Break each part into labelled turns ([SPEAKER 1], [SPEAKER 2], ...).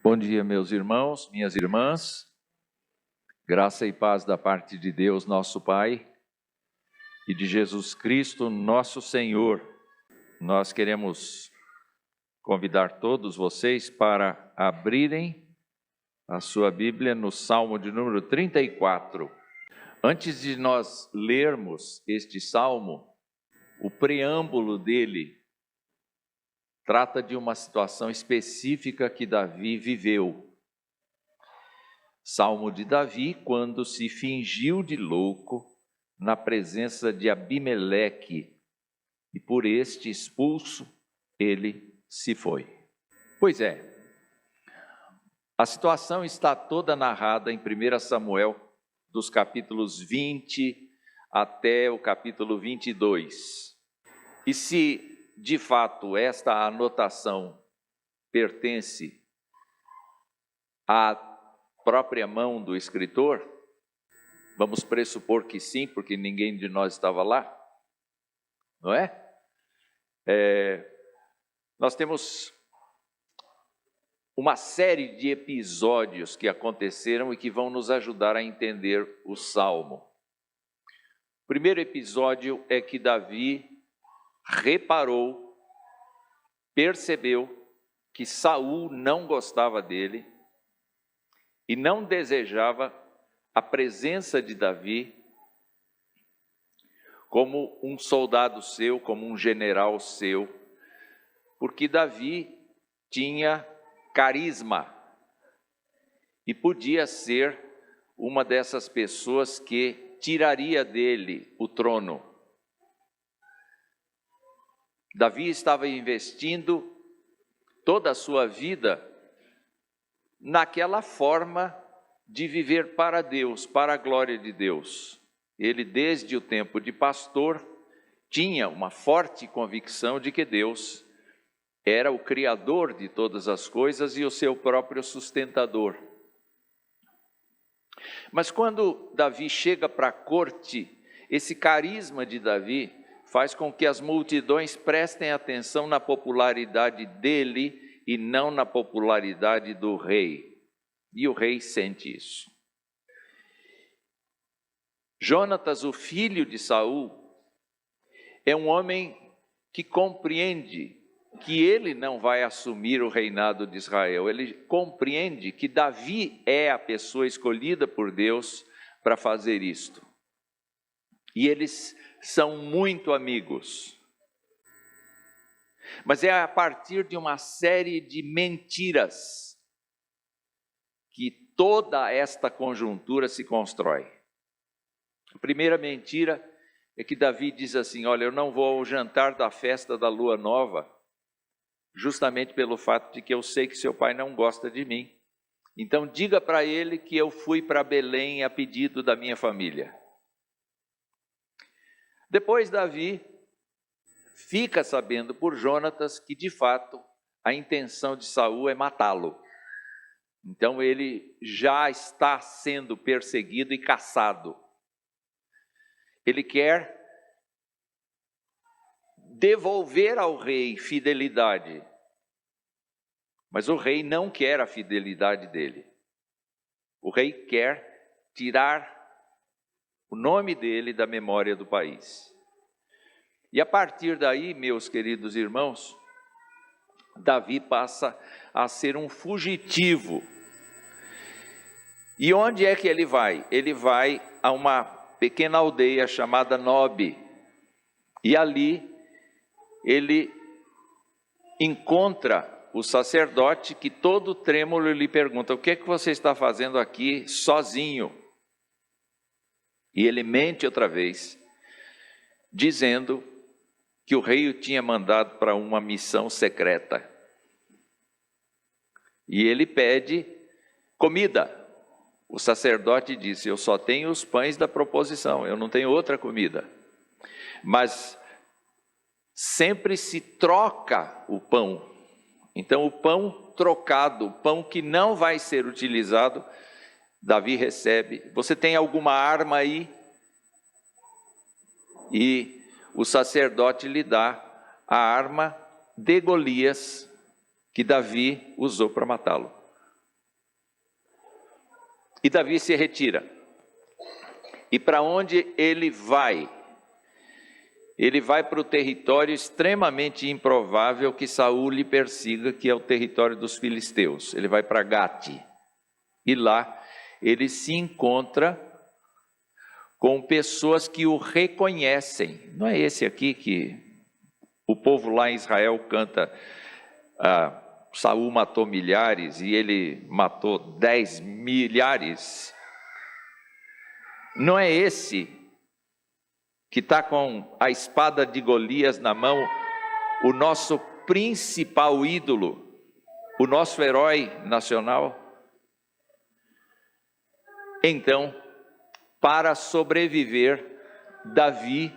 [SPEAKER 1] Bom dia, meus irmãos, minhas irmãs. Graça e paz da parte de Deus, nosso Pai, e de Jesus Cristo, nosso Senhor. Nós queremos convidar todos vocês para abrirem a sua Bíblia no Salmo de número 34. Antes de nós lermos este salmo, o preâmbulo dele trata de uma situação específica que Davi viveu. Salmo de Davi, quando se fingiu de louco na presença de Abimeleque, e por este expulso, ele se foi. Pois é, a situação está toda narrada em 1 Samuel, dos capítulos 20 até o capítulo 22. E se de fato esta anotação pertence à própria mão do escritor, vamos pressupor que sim, porque ninguém de nós estava lá, não é? Nós temos uma série de episódios que aconteceram e que vão nos ajudar a entender o Salmo. O primeiro episódio é que Davi reparou, percebeu que Saul não gostava dele e não desejava a presença de Davi como um soldado seu, como um general seu, porque Davi tinha carisma e podia ser uma dessas pessoas que tiraria dele o trono. Davi estava investindo toda a sua vida naquela forma de viver para Deus, para a glória de Deus. Ele, desde o tempo de pastor, tinha uma forte convicção de que Deus era o Criador de todas as coisas e o seu próprio sustentador. Mas quando Davi chega para a corte, esse carisma de Davi faz com que as multidões prestem atenção na popularidade dele e não na popularidade do rei. E o rei sente isso. Jonatas, o filho de Saul, é um homem que compreende que ele não vai assumir o reinado de Israel. Ele compreende que Davi é a pessoa escolhida por Deus para fazer isto. E eles são muito amigos. Mas é a partir de uma série de mentiras que toda esta conjuntura se constrói. A primeira mentira é que Davi diz assim: olha, eu não vou ao jantar da festa da lua nova, justamente pelo fato de que eu sei que seu pai não gosta de mim. Então diga para ele que eu fui para Belém a pedido da minha família. Depois Davi fica sabendo por Jonatas que de fato a intenção de Saul é matá-lo. Então ele já está sendo perseguido e caçado. Ele quer devolver ao rei fidelidade, mas o rei não quer a fidelidade dele. O rei quer tirar o nome dele da memória do país. E a partir daí, meus queridos irmãos, Davi passa a ser um fugitivo. E onde é que ele vai? Ele vai a uma pequena aldeia chamada Nobe. E ali ele encontra o sacerdote que todo trêmulo lhe pergunta: o que é que você está fazendo aqui sozinho? E ele mente outra vez, dizendo que o rei o tinha mandado para uma missão secreta. E ele pede comida. O sacerdote disse: eu só tenho os pães da proposição, eu não tenho outra comida. Mas sempre se troca o pão. Então o pão trocado, o pão que não vai ser utilizado, Davi recebe. Você tem alguma arma aí? E o sacerdote lhe dá a arma de Golias que Davi usou para matá-lo. E Davi se retira. E para onde ele vai? Ele vai para o território extremamente improvável que Saul lhe persiga, que é o território dos filisteus. Ele vai para Gate. E lá ele se encontra com pessoas que o reconhecem. Não é esse aqui que o povo lá em Israel canta, Saul matou milhares e ele matou 10 milhares. Não é esse que está com a espada de Golias na mão, o nosso principal ídolo, o nosso herói nacional? Então, para sobreviver, Davi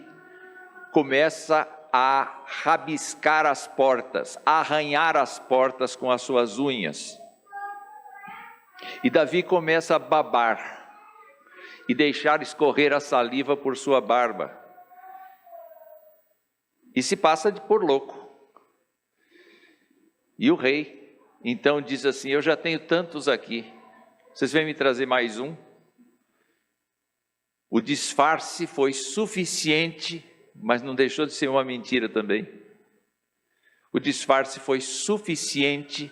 [SPEAKER 1] começa a rabiscar as portas, a arranhar as portas com as suas unhas. E Davi começa a babar e deixar escorrer a saliva por sua barba. E se passa por louco. E o rei, então, diz assim: eu já tenho tantos aqui, vocês vêm me trazer mais um? O disfarce foi suficiente, mas não deixou de ser uma mentira também. O disfarce foi suficiente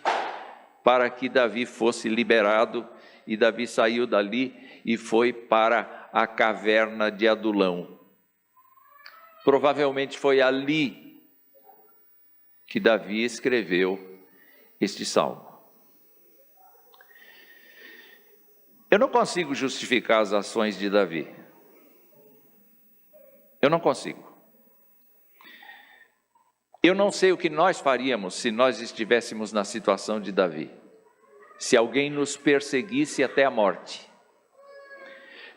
[SPEAKER 1] para que Davi fosse liberado, e Davi saiu dali e foi para a caverna de Adulão. Provavelmente foi ali que Davi escreveu este salmo. Eu não consigo justificar as ações de Davi. Eu não consigo. Eu não sei o que nós faríamos se nós estivéssemos na situação de Davi. Se alguém nos perseguisse até a morte.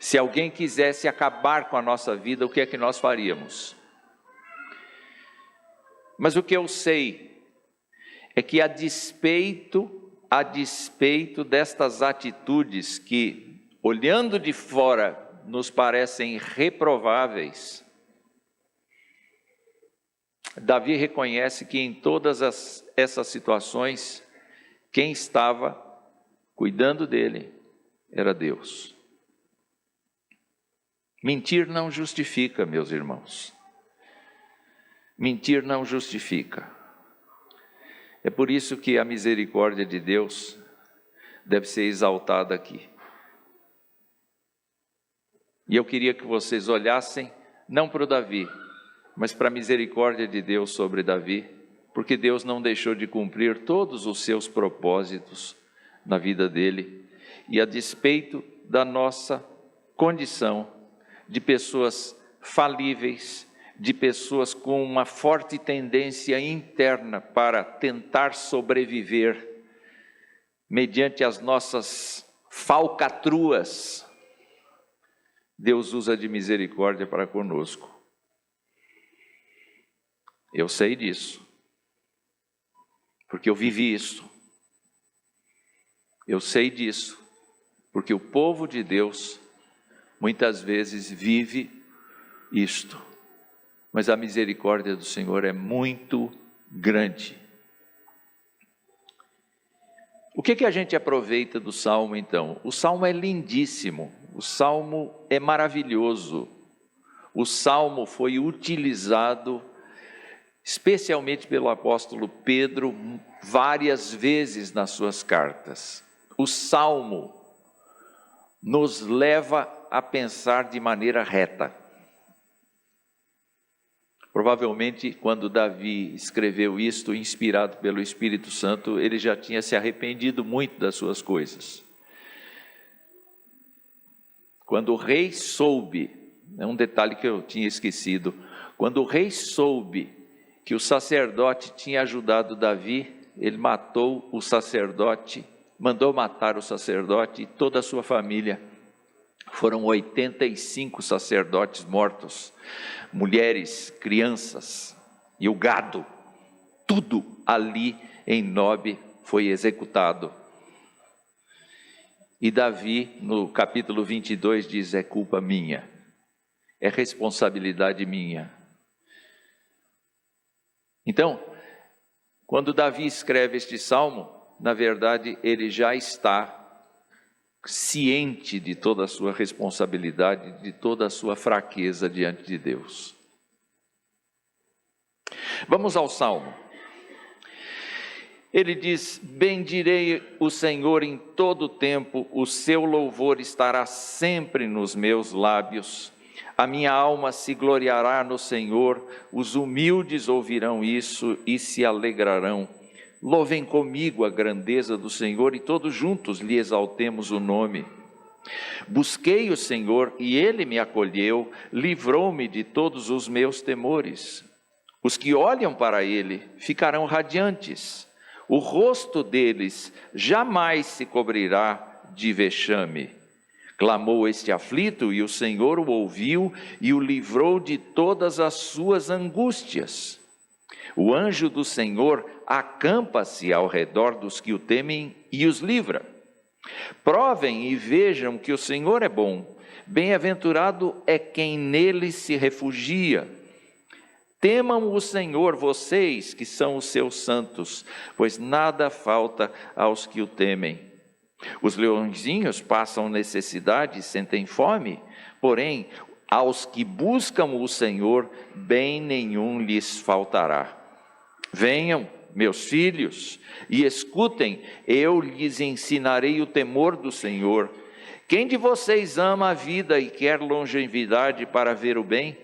[SPEAKER 1] Se alguém quisesse acabar com a nossa vida, o que é que nós faríamos? Mas o que eu sei é que a despeito destas atitudes que, olhando de fora, nos parecem reprováveis, Davi reconhece que em todas essas situações, quem estava cuidando dele era Deus. Mentir não justifica, meus irmãos. Mentir não justifica. É por isso que a misericórdia de Deus deve ser exaltada aqui. E eu queria que vocês olhassem, não para o Davi, mas para a misericórdia de Deus sobre Davi, porque Deus não deixou de cumprir todos os seus propósitos na vida dele, e a despeito da nossa condição de pessoas falíveis, de pessoas com uma forte tendência interna para tentar sobreviver mediante as nossas falcatruas, Deus usa de misericórdia para conosco. Eu sei disso, porque eu vivi isso. Eu sei disso, porque o povo de Deus muitas vezes vive isto. Mas a misericórdia do Senhor é muito grande. O que a gente aproveita do Salmo então? O Salmo é lindíssimo, o Salmo é maravilhoso. O Salmo foi utilizado especialmente pelo apóstolo Pedro várias vezes nas suas cartas. O Salmo nos leva a pensar de maneira reta. Provavelmente, quando Davi escreveu isto, inspirado pelo Espírito Santo, ele já tinha se arrependido muito das suas coisas. Quando o rei soube, é um detalhe que eu tinha esquecido, quando o rei soube que o sacerdote tinha ajudado Davi, ele matou o sacerdote, mandou matar o sacerdote e toda a sua família. Foram 85 sacerdotes mortos, mulheres, crianças e o gado, tudo ali em Nob foi executado. E Davi, no capítulo 22, diz: é culpa minha, é responsabilidade minha. Então, quando Davi escreve este salmo, na verdade ele já está ciente de toda a sua responsabilidade, de toda a sua fraqueza diante de Deus. Vamos ao Salmo. Ele diz: bendirei o Senhor em todo o tempo, o seu louvor estará sempre nos meus lábios. A minha alma se gloriará no Senhor, os humildes ouvirão isso e se alegrarão. Louvem comigo a grandeza do Senhor e todos juntos lhe exaltemos o nome. Busquei o Senhor e ele me acolheu, livrou-me de todos os meus temores. Os que olham para ele ficarão radiantes. O rosto deles jamais se cobrirá de vexame. Clamou este aflito e o Senhor o ouviu e o livrou de todas as suas angústias. O anjo do Senhor acampa-se ao redor dos que o temem e os livra. Provem e vejam que o Senhor é bom. Bem-aventurado é quem nele se refugia. Temam o Senhor, vocês que são os seus santos, pois nada falta aos que o temem. Os leõezinhos passam necessidade e sentem fome, porém, aos que buscam o Senhor, bem nenhum lhes faltará. Venham, meus filhos, e escutem, eu lhes ensinarei o temor do Senhor. Quem de vocês ama a vida e quer longevidade para ver o bem?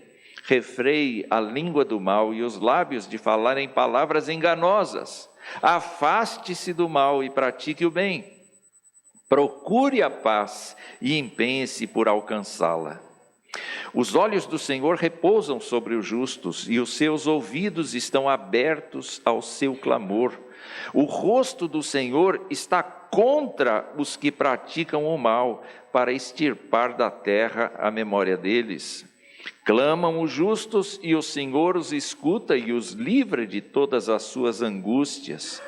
[SPEAKER 1] Refreie a língua do mal e os lábios de falarem palavras enganosas. Afaste-se do mal e pratique o bem. Procure a paz e empenhe-se por alcançá-la. Os olhos do Senhor repousam sobre os justos e os seus ouvidos estão abertos ao seu clamor. O rosto do Senhor está contra os que praticam o mal, para extirpar da terra a memória deles. Clamam os justos e o Senhor os escuta e os livra de todas as suas angústias.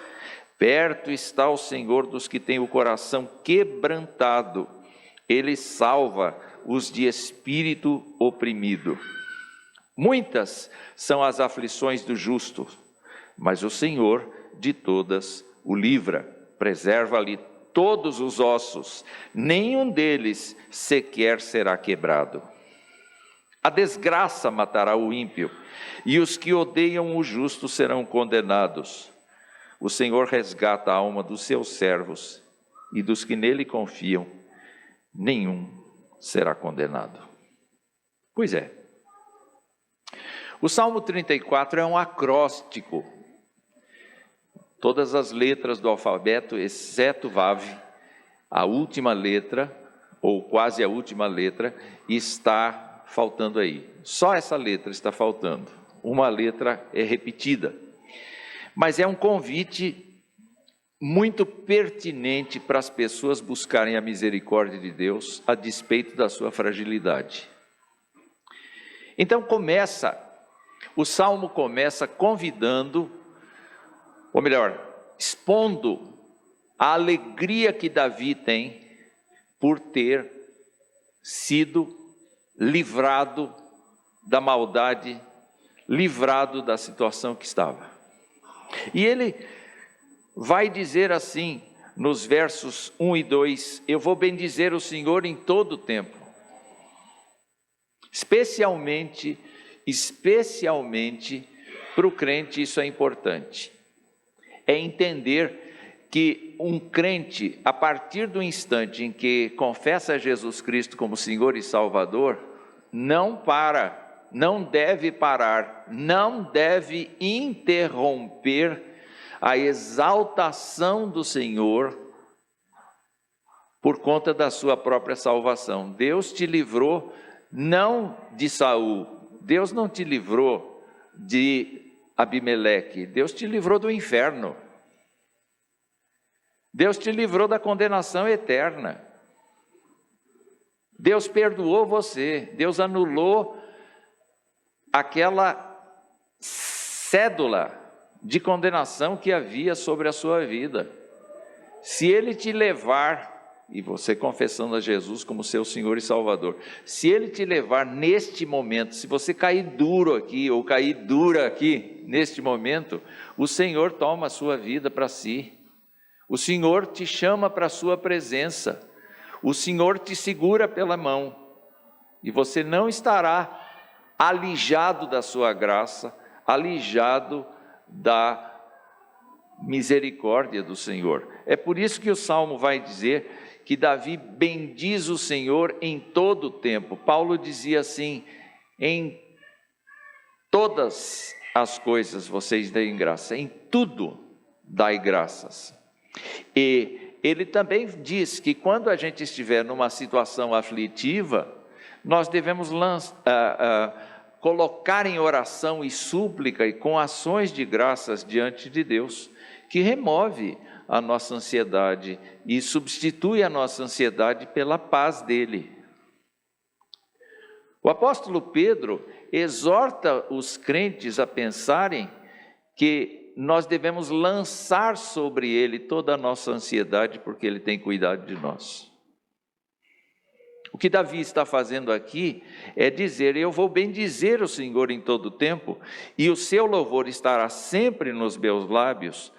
[SPEAKER 1] Perto está o Senhor dos que têm o coração quebrantado. Ele salva os de espírito oprimido. Muitas são as aflições do justo, mas o Senhor de todas o livra. Preserva-lhe todos os ossos, nenhum deles sequer será quebrado. A desgraça matará o ímpio, e os que odeiam o justo serão condenados. O Senhor resgata a alma dos seus servos, e dos que nele confiam, nenhum será condenado. Pois é, o Salmo 34 é um acróstico. Todas as letras do alfabeto, exceto Vav, a última letra, ou quase a última letra, está faltando aí. Só essa letra está faltando. Uma letra é repetida. Mas é um convite muito pertinente para as pessoas buscarem a misericórdia de Deus a despeito da sua fragilidade. Então o Salmo começa convidando, ou melhor, expondo a alegria que Davi tem por ter sido livrado da maldade, livrado da situação que estava. E ele vai dizer assim, nos versos 1 e 2, eu vou bendizer o Senhor em todo o tempo. Especialmente para o crente isso é importante. É entender que um crente, a partir do instante em que confessa Jesus Cristo como Senhor e Salvador, não deve parar, não deve interromper a exaltação do Senhor por conta da sua própria salvação. Deus te livrou não de Saul, Deus não te livrou de Abimeleque, Deus te livrou do inferno. Deus te livrou da condenação eterna. Deus perdoou você, Deus anulou aquela cédula de condenação que havia sobre a sua vida. Se Ele te levar, e você confessando a Jesus como seu Senhor e Salvador, se Ele te levar neste momento, se você cair duro aqui, ou cair dura aqui, neste momento, o Senhor toma a sua vida para si. O Senhor te chama para a sua presença. o Senhor te segura pela mão, e você não estará alijado da sua graça, alijado da misericórdia do Senhor. É por isso que o Salmo vai dizer que Davi bendiz o Senhor em todo o tempo. Paulo dizia assim: em todas as coisas vocês deem graça, em tudo dai graças. E ele também diz que quando a gente estiver numa situação aflitiva, nós devemos colocar em oração e súplica e com ações de graças diante de Deus, que remove a nossa ansiedade e substitui a nossa ansiedade pela paz dele. O apóstolo Pedro exorta os crentes a pensarem que nós devemos lançar sobre ele toda a nossa ansiedade, porque ele tem cuidado de nós. O que Davi está fazendo aqui é dizer: eu vou bendizer o Senhor em todo o tempo, e o seu louvor estará sempre nos meus lábios,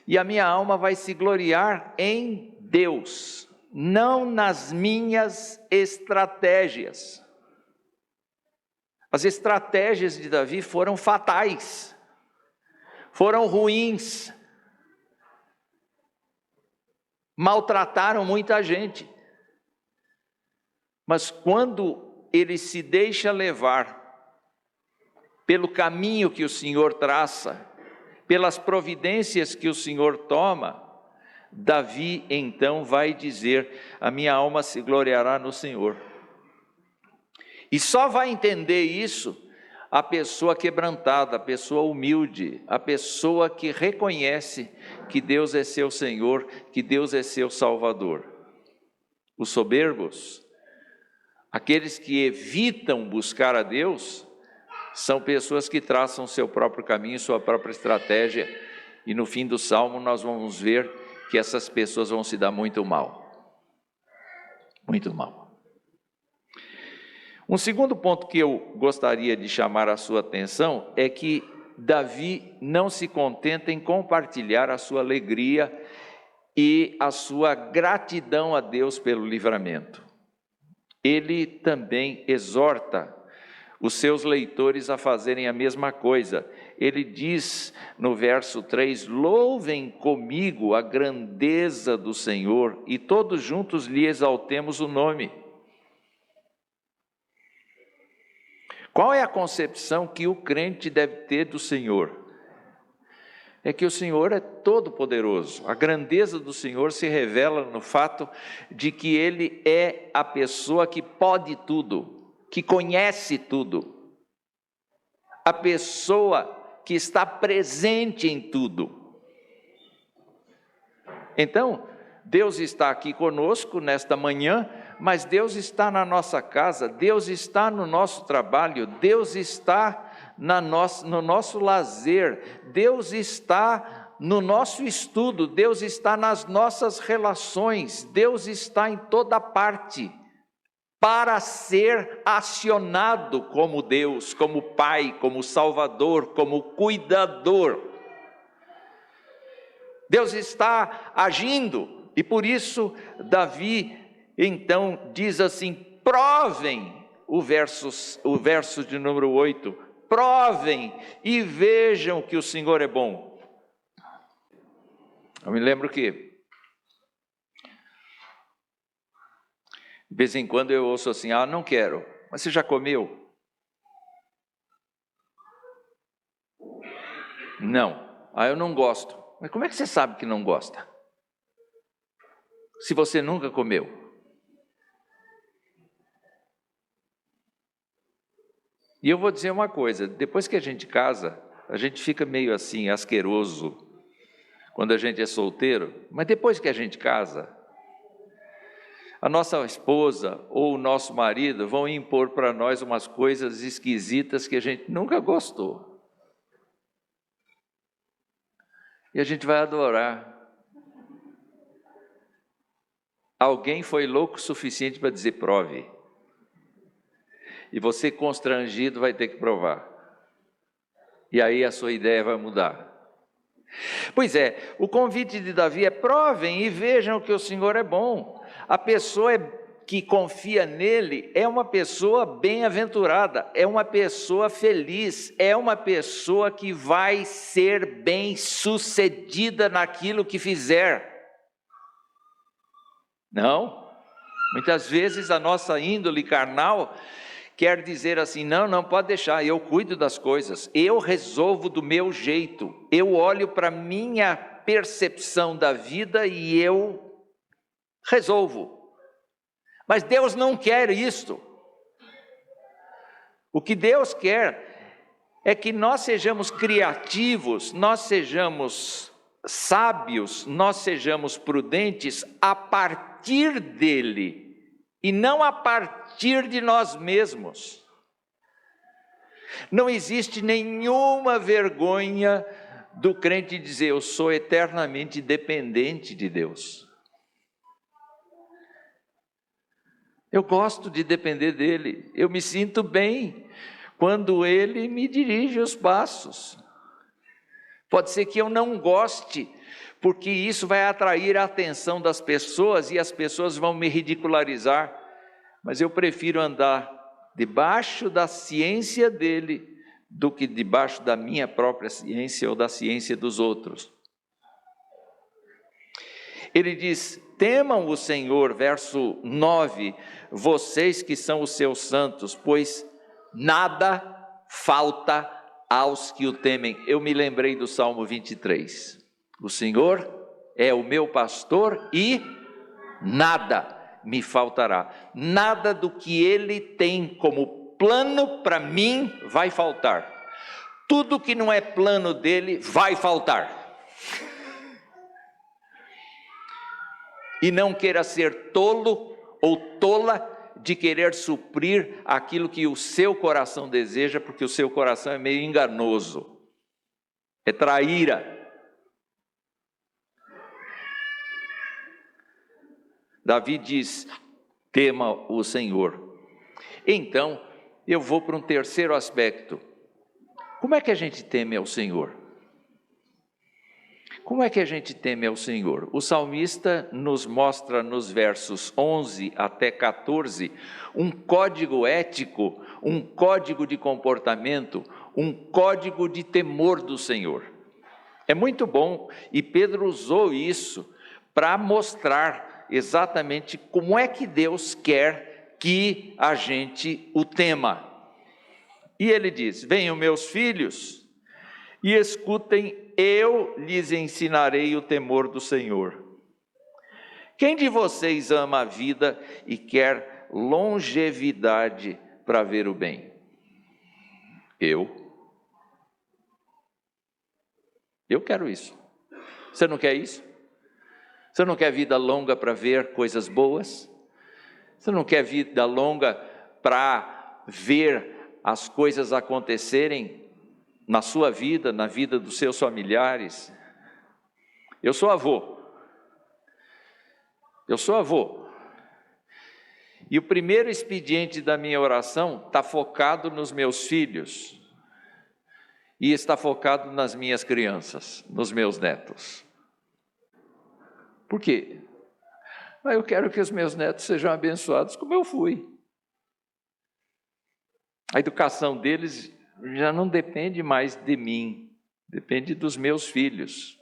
[SPEAKER 1] e a minha alma vai se gloriar em Deus, não nas minhas estratégias. As estratégias de Davi foram fatais, foram ruins, maltrataram muita gente. Mas quando ele se deixa levar pelo caminho que o Senhor traça, pelas providências que o Senhor toma, Davi então vai dizer: a minha alma se gloriará no Senhor. E só vai entender isso a pessoa quebrantada, a pessoa humilde, a pessoa que reconhece que Deus é seu Senhor, que Deus é seu Salvador. Os soberbos, aqueles que evitam buscar a Deus, são pessoas que traçam seu próprio caminho, sua própria estratégia, e no fim do Salmo nós vamos ver que essas pessoas vão se dar muito mal. Muito mal. Um segundo ponto que eu gostaria de chamar a sua atenção é que Davi não se contenta em compartilhar a sua alegria e a sua gratidão a Deus pelo livramento. Ele também exorta os seus leitores a fazerem a mesma coisa. Ele diz no verso 3: louvem comigo a grandeza do Senhor e todos juntos lhe exaltemos o nome. Qual é a concepção que o crente deve ter do Senhor? É que o Senhor é todo-poderoso. A grandeza do Senhor se revela no fato de que Ele é a pessoa que pode tudo, que conhece tudo, a pessoa que está presente em tudo. Então, Deus está aqui conosco nesta manhã, mas Deus está na nossa casa, Deus está no nosso trabalho, Deus está no nosso lazer, Deus está no nosso estudo, Deus está nas nossas relações, Deus está em toda parte, para ser acionado como Deus, como Pai, como Salvador, como Cuidador. Deus está agindo, e por isso Davi então diz assim: provem, o verso de número 8, provem e vejam que o Senhor é bom. Eu me lembro que de vez em quando eu ouço assim: não quero, mas você já comeu? Não, eu não gosto. Mas como é que você sabe que não gosta? Se você nunca comeu. E eu vou dizer uma coisa: depois que a gente casa, a gente fica meio assim, asqueroso, quando a gente é solteiro, mas depois que a gente casa, a nossa esposa ou o nosso marido vão impor para nós umas coisas esquisitas que a gente nunca gostou. E a gente vai adorar. Alguém foi louco o suficiente para dizer: prove. E você, constrangido, vai ter que provar. E aí a sua ideia vai mudar. Pois é, o convite de Davi é: provem e vejam que o Senhor é bom. A pessoa que confia nele é uma pessoa bem-aventurada, é uma pessoa feliz, é uma pessoa que vai ser bem-sucedida naquilo que fizer. Não? Muitas vezes a nossa índole carnal quer dizer assim, não pode deixar, eu cuido das coisas, eu resolvo do meu jeito, eu olho para a minha percepção da vida e eu resolvo. Mas Deus não quer isto. O que Deus quer é que nós sejamos criativos, nós sejamos sábios, nós sejamos prudentes a partir dele e não a partir de nós mesmos. Não existe nenhuma vergonha do crente dizer, eu sou eternamente dependente de Deus. Eu gosto de depender dele, eu me sinto bem quando ele me dirige os passos. Pode ser que eu não goste, porque isso vai atrair a atenção das pessoas e as pessoas vão me ridicularizar, mas eu prefiro andar debaixo da ciência dele do que debaixo da minha própria ciência ou da ciência dos outros. Ele diz, temam o Senhor, verso 9, vocês que são os seus santos, pois nada falta aos que o temem. Eu me lembrei do Salmo 23. O Senhor é o meu pastor e nada me faltará. Nada do que Ele tem como plano para mim vai faltar. Tudo que não é plano dele vai faltar. E não queira ser tolo ou tola de querer suprir aquilo que o seu coração deseja, porque o seu coração é meio enganoso, é traíra. Davi diz, tema o Senhor. Então, eu vou para um terceiro aspecto. Como é que a gente teme ao Senhor? Como é que a gente teme ao Senhor? O salmista nos mostra nos versos 11 até 14 um código ético, um código de comportamento, um código de temor do Senhor. É muito bom e Pedro usou isso para mostrar exatamente como é que Deus quer que a gente o tema. E ele diz, venham meus filhos e escutem, eu lhes ensinarei o temor do Senhor. Quem de vocês ama a vida e quer longevidade para ver o bem? Eu quero isso. Você não quer isso? Você não quer vida longa para ver coisas boas? Você não quer vida longa para ver as coisas acontecerem na sua vida, na vida dos seus familiares? Eu sou avô. E o primeiro expediente da minha oração está focado nos meus filhos e está focado nas minhas crianças, nos meus netos. Por quê? Eu quero que os meus netos sejam abençoados como eu fui. A educação deles já não depende mais de mim, depende dos meus filhos.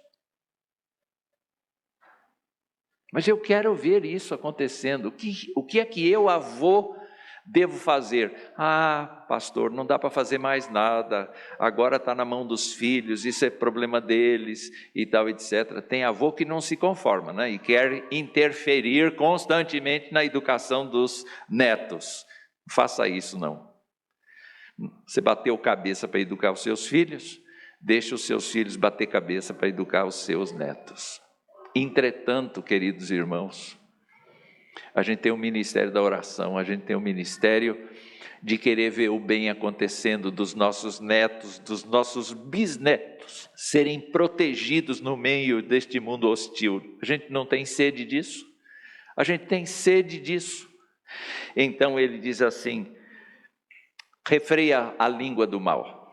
[SPEAKER 1] Mas eu quero ver isso acontecendo. O que é que eu, avô, devo fazer? Pastor, não dá para fazer mais nada, agora está na mão dos filhos, isso é problema deles e tal, etc. Tem avô que não se conforma, né? E quer interferir constantemente na educação dos netos. Não faça isso, não. Você bateu cabeça para educar os seus filhos, deixa os seus filhos bater cabeça para educar os seus netos. Entretanto, queridos irmãos, a gente tem um ministério da oração, a gente tem um ministério de querer ver o bem acontecendo dos nossos netos, dos nossos bisnetos, serem protegidos no meio deste mundo hostil. A gente não tem sede disso? A gente tem sede disso. Então ele diz assim, refreia a língua do mal.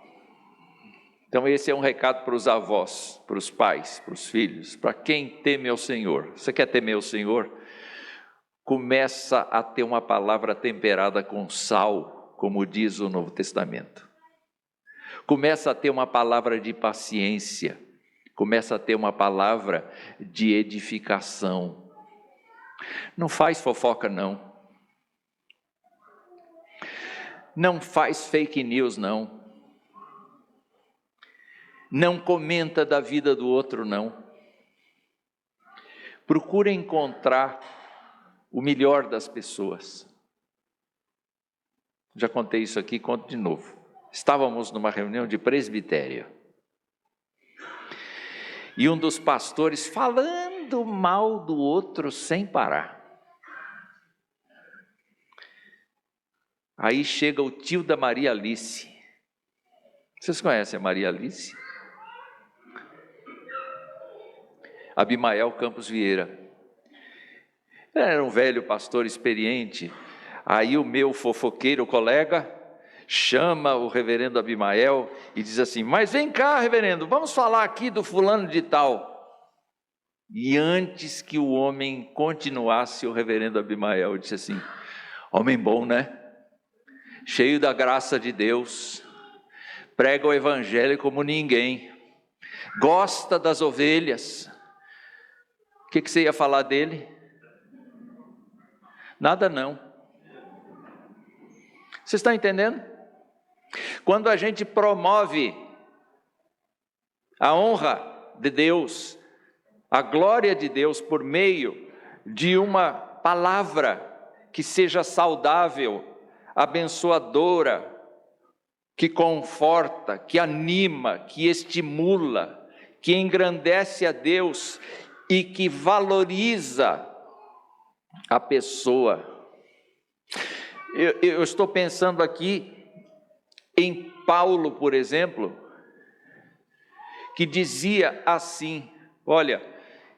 [SPEAKER 1] Então esse é um recado para os avós, para os pais, para os filhos, para quem teme ao Senhor. Você quer temer o Senhor? começa a ter uma palavra temperada com sal, como diz o Novo Testamento. Começa a ter uma palavra de paciência, começa a ter uma palavra de edificação. Não faz fofoca, não. Não faz fake news, não. Não comenta da vida do outro, não. Procura encontrar o melhor das pessoas. Já contei isso aqui, conto de novo. Estávamos numa reunião de presbitério. E um dos pastores falando mal do outro sem parar. Aí chega o tio da Maria Alice. Vocês conhecem a Maria Alice? Abimael Campos Vieira. Ele era um velho pastor experiente. Aí o meu fofoqueiro colega chama o reverendo Abimael e diz assim: mas vem cá, reverendo, vamos falar aqui do fulano de tal. E antes que o homem continuasse, o reverendo Abimael disse assim: homem bom, né? Cheio da graça de Deus, prega o evangelho como ninguém, gosta das ovelhas. O que você ia falar dele? Nada não. Você está entendendo? Quando a gente promove a honra de Deus, a glória de Deus por meio de uma palavra que seja saudável, abençoadora, que conforta, que anima, que estimula, que engrandece a Deus e que valoriza a pessoa. Eu estou pensando aqui em Paulo, por exemplo, que dizia assim: olha,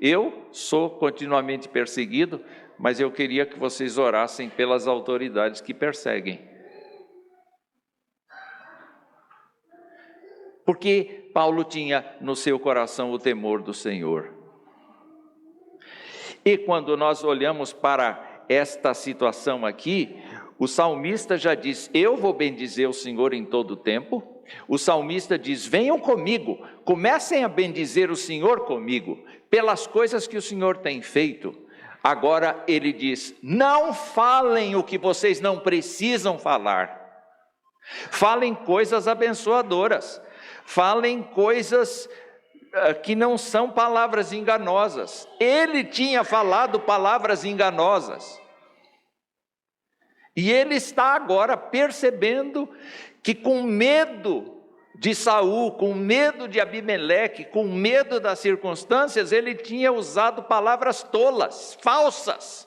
[SPEAKER 1] eu sou continuamente perseguido, mas eu queria que vocês orassem pelas autoridades que perseguem. Porque Paulo tinha no seu coração o temor do Senhor. E quando nós olhamos para esta situação aqui, o salmista já diz: eu vou bendizer o Senhor em todo o tempo. O salmista diz: venham comigo, comecem a bendizer o Senhor comigo, pelas coisas que o Senhor tem feito. Agora ele diz: não falem o que vocês não precisam falar. Falem coisas abençoadoras. Falem coisas que não são palavras enganosas. Ele tinha falado palavras enganosas. E ele está agora percebendo que, com medo de Saul, com medo de Abimeleque, com medo das circunstâncias, ele tinha usado palavras tolas, falsas.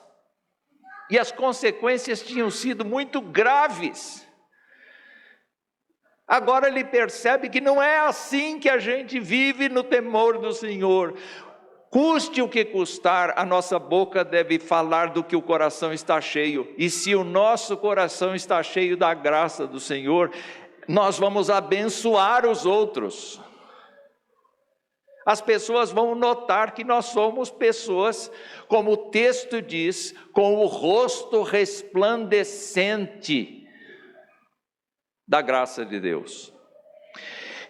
[SPEAKER 1] E as consequências tinham sido muito graves. Agora ele percebe que não é assim que a gente vive no temor do Senhor. Custe o que custar, a nossa boca deve falar do que o coração está cheio. E se o nosso coração está cheio da graça do Senhor, nós vamos abençoar os outros. As pessoas vão notar que nós somos pessoas, como o texto diz, com o rosto resplandecente da graça de Deus.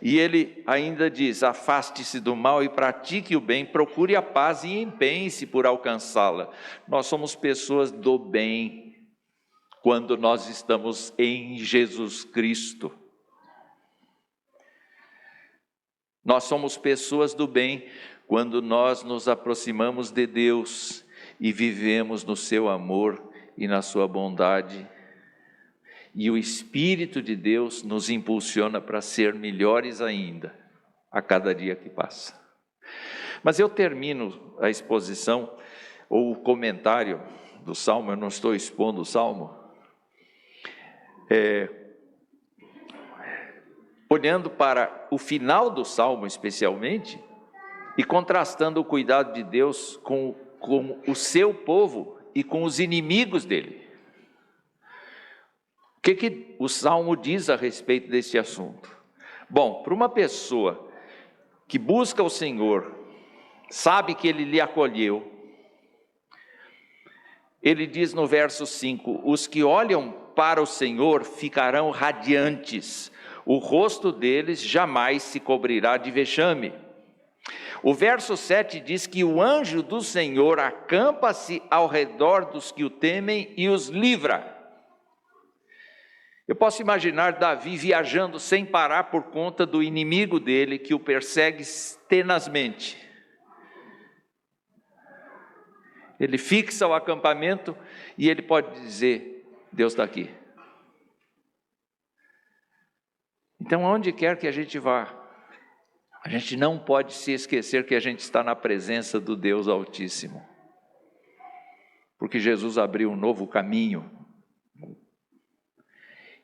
[SPEAKER 1] E ele ainda diz: afaste-se do mal e pratique o bem, procure a paz e empenhe-se por alcançá-la. Nós somos pessoas do bem quando nós estamos em Jesus Cristo. Nós somos pessoas do bem quando nós nos aproximamos de Deus e vivemos no seu amor e na sua bondade. E o Espírito de Deus nos impulsiona para ser melhores ainda, a cada dia que passa. Mas eu termino a exposição, ou o comentário do Salmo, eu não estou expondo o Salmo, olhando para o final do Salmo especialmente, e contrastando o cuidado de Deus com o seu povo e com os inimigos dele. O que o Salmo diz a respeito desse assunto? Bom, para uma pessoa que busca o Senhor, sabe que Ele lhe acolheu, ele diz no verso 5: os que olham para o Senhor ficarão radiantes, o rosto deles jamais se cobrirá de vexame. O verso 7 diz que o anjo do Senhor acampa-se ao redor dos que o temem e os livra. Eu posso imaginar Davi viajando sem parar por conta do inimigo dele que o persegue tenazmente. Ele fixa o acampamento e ele pode dizer: Deus está aqui. Então, onde quer que a gente vá, a gente não pode se esquecer que a gente está na presença do Deus Altíssimo. Porque Jesus abriu um novo caminho.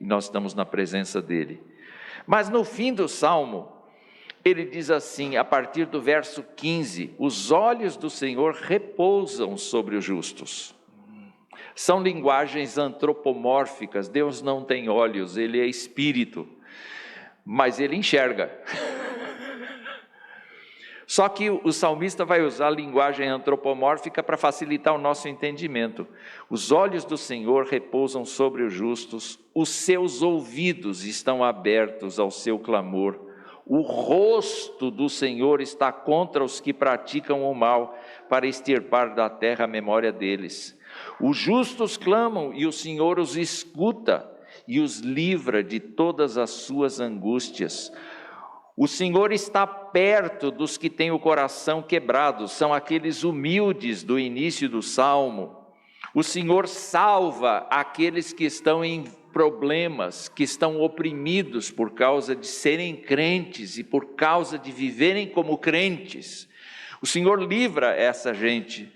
[SPEAKER 1] E nós estamos na presença dele. Mas no fim do Salmo, ele diz assim, a partir do verso 15: os olhos do Senhor repousam sobre os justos. São linguagens antropomórficas. Deus não tem olhos, ele é espírito, mas ele enxerga. Só que o salmista vai usar a linguagem antropomórfica para facilitar o nosso entendimento. Os olhos do Senhor repousam sobre os justos, os seus ouvidos estão abertos ao seu clamor. O rosto do Senhor está contra os que praticam o mal, para extirpar da terra a memória deles. Os justos clamam e o Senhor os escuta e os livra de todas as suas angústias. O Senhor está perto dos que têm o coração quebrado, são aqueles humildes do início do Salmo. O Senhor salva aqueles que estão em problemas, que estão oprimidos por causa de serem crentes e por causa de viverem como crentes. O Senhor livra essa gente.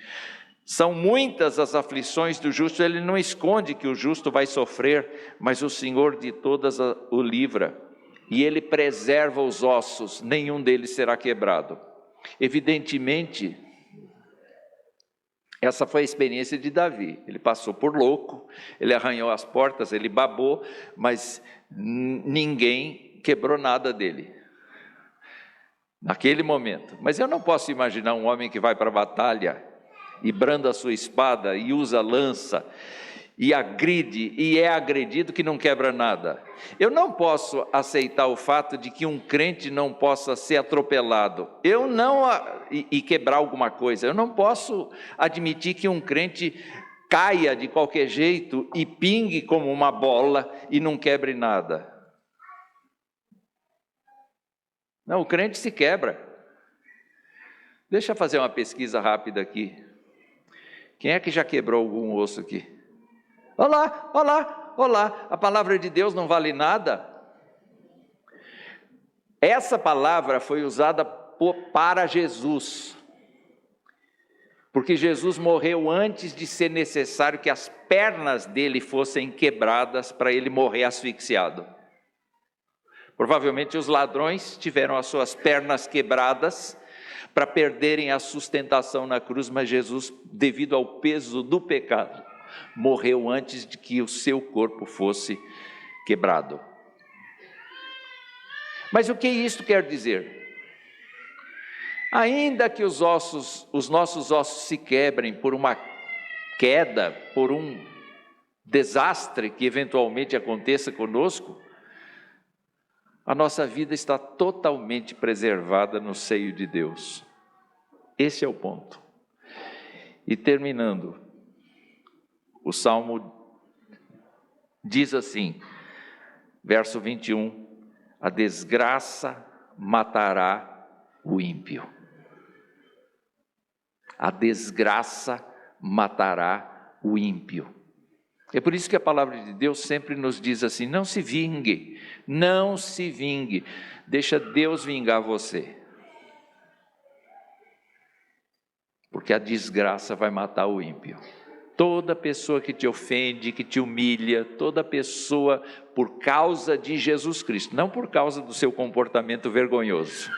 [SPEAKER 1] São muitas as aflições do justo, ele não esconde que o justo vai sofrer, mas o Senhor de todas o livra. E ele preserva os ossos, nenhum deles será quebrado. Evidentemente, essa foi a experiência de Davi. Ele passou por louco, ele arranhou as portas, ele babou, mas ninguém quebrou nada dele, naquele momento. Mas eu não posso imaginar um homem que vai para a batalha, e branda a sua espada, e usa lança, e agride, e é agredido que não quebra nada. Eu não posso aceitar o fato de que um crente não possa ser atropelado, e quebrar alguma coisa. Eu não posso admitir que um crente caia de qualquer jeito e pingue como uma bola e não quebre nada. Não, o crente se quebra. Deixa eu fazer uma pesquisa rápida aqui. Quem é que já quebrou algum osso aqui? Olá, olá, olá, a palavra de Deus não vale nada? Essa palavra foi usada para Jesus, porque Jesus morreu antes de ser necessário que as pernas dele fossem quebradas para ele morrer asfixiado. Provavelmente os ladrões tiveram as suas pernas quebradas para perderem a sustentação na cruz, mas Jesus, devido ao peso do pecado, morreu antes de que o seu corpo fosse quebrado. Mas o que isto quer dizer? Ainda que os nossos ossos se quebrem por uma queda, por um desastre que eventualmente aconteça conosco, a nossa vida está totalmente preservada no seio de Deus. Esse é o ponto. E terminando, o Salmo diz assim, verso 21, a desgraça matará o ímpio. A desgraça matará o ímpio. É por isso que a palavra de Deus sempre nos diz assim, não se vingue, deixa Deus vingar você. Porque a desgraça vai matar o ímpio. Toda pessoa que te ofende, que te humilha, toda pessoa por causa de Jesus Cristo, não por causa do seu comportamento vergonhoso,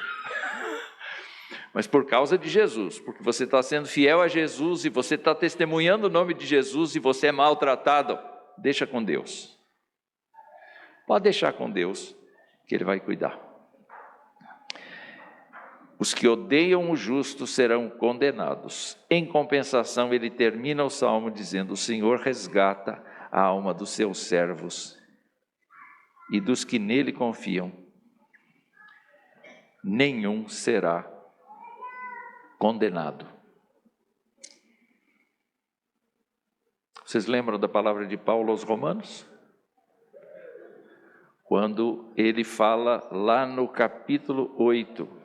[SPEAKER 1] mas por causa de Jesus, porque você está sendo fiel a Jesus e você está testemunhando o nome de Jesus e você é maltratado, deixa com Deus. Pode deixar com Deus, que Ele vai cuidar. Os que odeiam o justo serão condenados. Em compensação, ele termina o salmo dizendo: o Senhor resgata a alma dos seus servos e dos que nele confiam. Nenhum será condenado. Vocês lembram da palavra de Paulo aos Romanos? Quando ele fala lá no capítulo 8,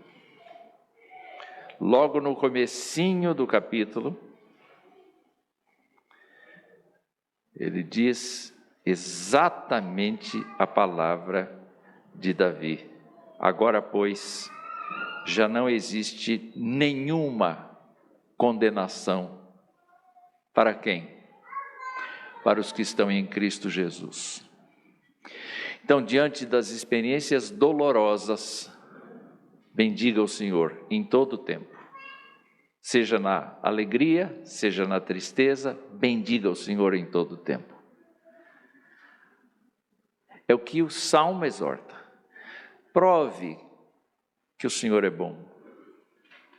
[SPEAKER 1] logo no comecinho do capítulo, ele diz exatamente a palavra de Davi. Agora, pois, já não existe nenhuma condenação. Para quem? Para os que estão em Cristo Jesus. Então, diante das experiências dolorosas, bendiga o Senhor em todo o tempo. Seja na alegria, seja na tristeza, bendiga o Senhor em todo o tempo. É o que o Salmo exorta. Prove que o Senhor é bom.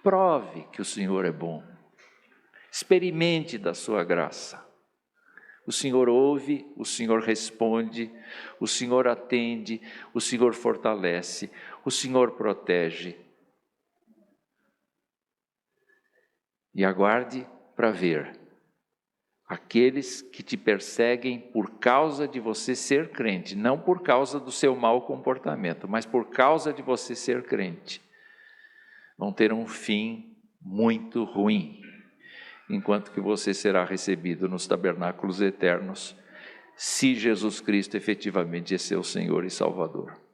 [SPEAKER 1] Prove que o Senhor é bom. Experimente da sua graça. O Senhor ouve, o Senhor responde, o Senhor atende, o Senhor fortalece, o Senhor protege. E aguarde para ver aqueles que te perseguem por causa de você ser crente, não por causa do seu mau comportamento, mas por causa de você ser crente, vão ter um fim muito ruim. Enquanto que você será recebido nos tabernáculos eternos, se Jesus Cristo efetivamente é seu Senhor e Salvador.